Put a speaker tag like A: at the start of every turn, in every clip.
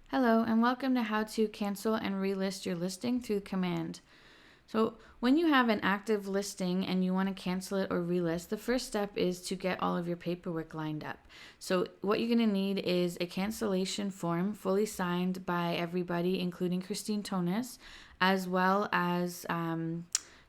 A: Hello and welcome to how to cancel and relist your listing through command. So when you have an active listing and you want to cancel it or relist, the first step is to get all of your paperwork lined up. So what you're going to need is a cancellation form fully signed by everybody, including Christine Tonis, as well as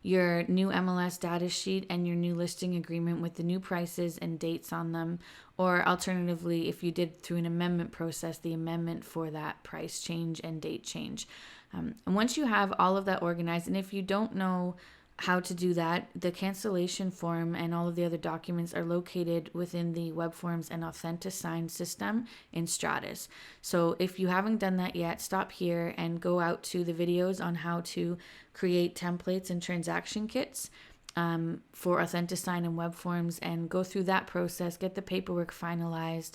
A: your new MLS data sheet and your new listing agreement with the new prices and dates on them, or alternatively, if you did through an amendment process, the amendment for that price change and date change. And once you have all of that organized, and if you don't know how to do that, the cancellation form and all of the other documents are located within the web forms and Authentisign system in Stratus. So if you haven't done that yet, stop here and go out to the videos on how to create templates and transaction kits for Authentisign and web forms, and go through that process, get the paperwork finalized,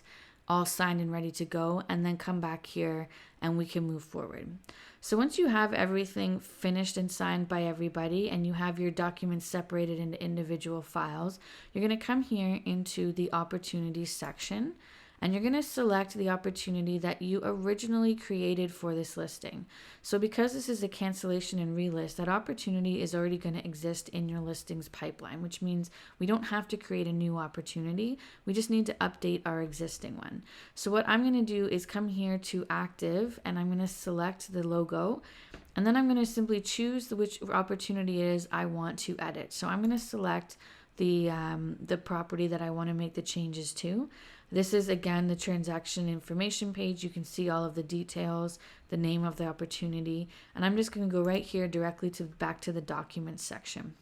A: all signed and ready to go, and then come back here and we can move forward. So once you have everything finished and signed by everybody and you have your documents separated into individual files, you're going to come here into the opportunities section and you're going to select the opportunity that you originally created for this listing. So because this is a cancellation and relist, that opportunity is already going to exist in your listings pipeline, which means we don't have to create a new opportunity. We just need to update our existing one. So what I'm going to do is come here to active and I'm going to select the logo. And then I'm going to simply choose which opportunity it is I want to edit. So I'm going to select the property that I want to make the changes to. This is again the transaction information page. You can see all of the details, the name of the opportunity, and I'm just going to go right here directly to back to the documents section.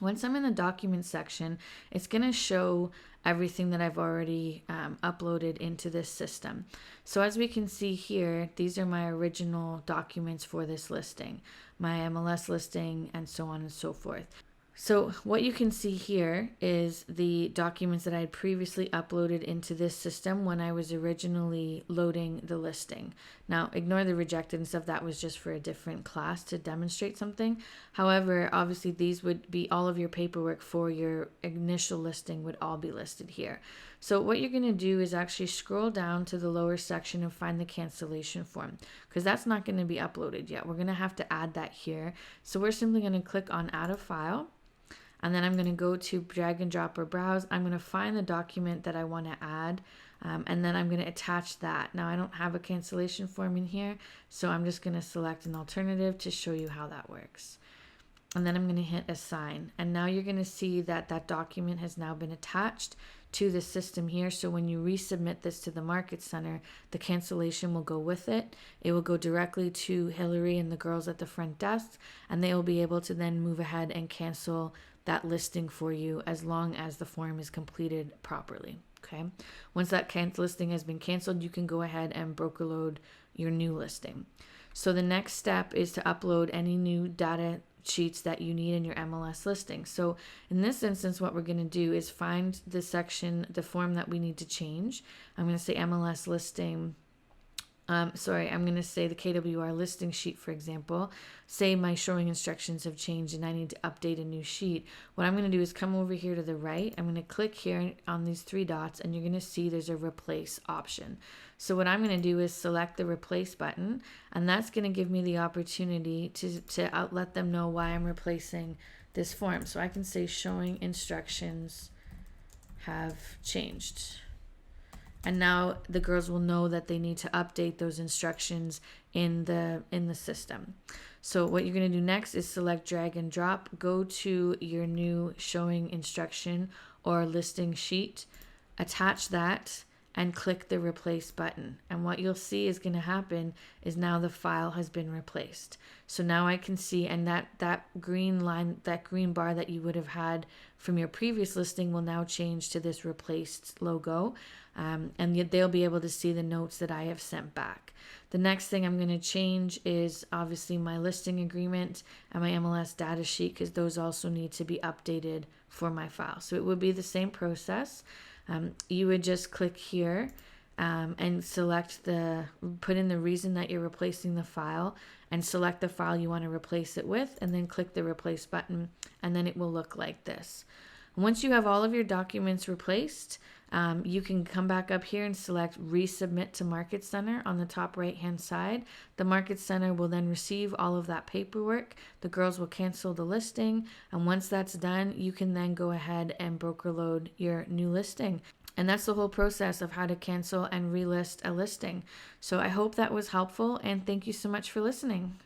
A: Once I'm in the documents section, it's going to show everything that I've already uploaded into this system. So as we can see here, these are my original documents for this listing, my MLS listing, and so on and so forth. So what you can see here is the documents that I had previously uploaded into this system when I was originally loading the listing. Now, ignore the rejected and stuff. That was just for a different class to demonstrate something. However, obviously these would be all of your paperwork for your initial listing would all be listed here. So what you're going to do is actually scroll down to the lower section and find the cancellation form, because that's not going to be uploaded yet. We're going to have to add that here. So we're simply going to click on add a file. And then I'm going to go to drag and drop or browse. I'm going to find the document that I want to add, and then I'm going to attach that. Now I don't have a cancellation form in here, so I'm just going to select an alternative to show you how that works. And then I'm going to hit assign. And now you're going to see that that document has now been attached to the system here. So when you resubmit this to the Market Center, the cancellation will go with it. It will go directly to Hillary and the girls at the front desk, and they will be able to then move ahead and cancel that listing for you as long as the form is completed properly. Okay. Once that listing has been canceled, you can go ahead and broker load your new listing. So the next step is to upload any new data sheets that you need in your MLS listing. So in this instance, what we're going to do is find the section, the form that we need to change. I'm going to say MLS listing. I'm going to say the KWR listing sheet, for example. Say my showing instructions have changed and I need to update a new sheet. What I'm going to do is come over here to the right. I'm going to click here on these three dots and you're going to see there's a replace option. So what I'm going to do is select the replace button, and that's going to give me the opportunity to let them know why I'm replacing this form. So I can say showing instructions have changed. And now the girls will know that they need to update those instructions in the system. So what you're going to do next is select drag and drop, go to your new showing instruction or listing sheet, attach that, and click the replace button. And what you'll see is going to happen is now the file has been replaced. So now I can see, and that green line, that green bar that you would have had from your previous listing will now change to this replaced logo. And yet they'll be able to see the notes that I have sent back. The next thing I'm going to change is obviously my listing agreement and my MLS data sheet, because those also need to be updated for my file. So it would be the same process. You would just click here and put in the reason that you're replacing the file and select the file you want to replace it with, and then click the replace button, and then it will look like this. Once you have all of your documents replaced, you can come back up here and select Resubmit to Market Center on the top right hand side. The Market Center will then receive all of that paperwork. The girls will cancel the listing, and once that's done, you can then go ahead and broker load your new listing. And that's the whole process of how to cancel and relist a listing. So I hope that was helpful, and thank you so much for listening.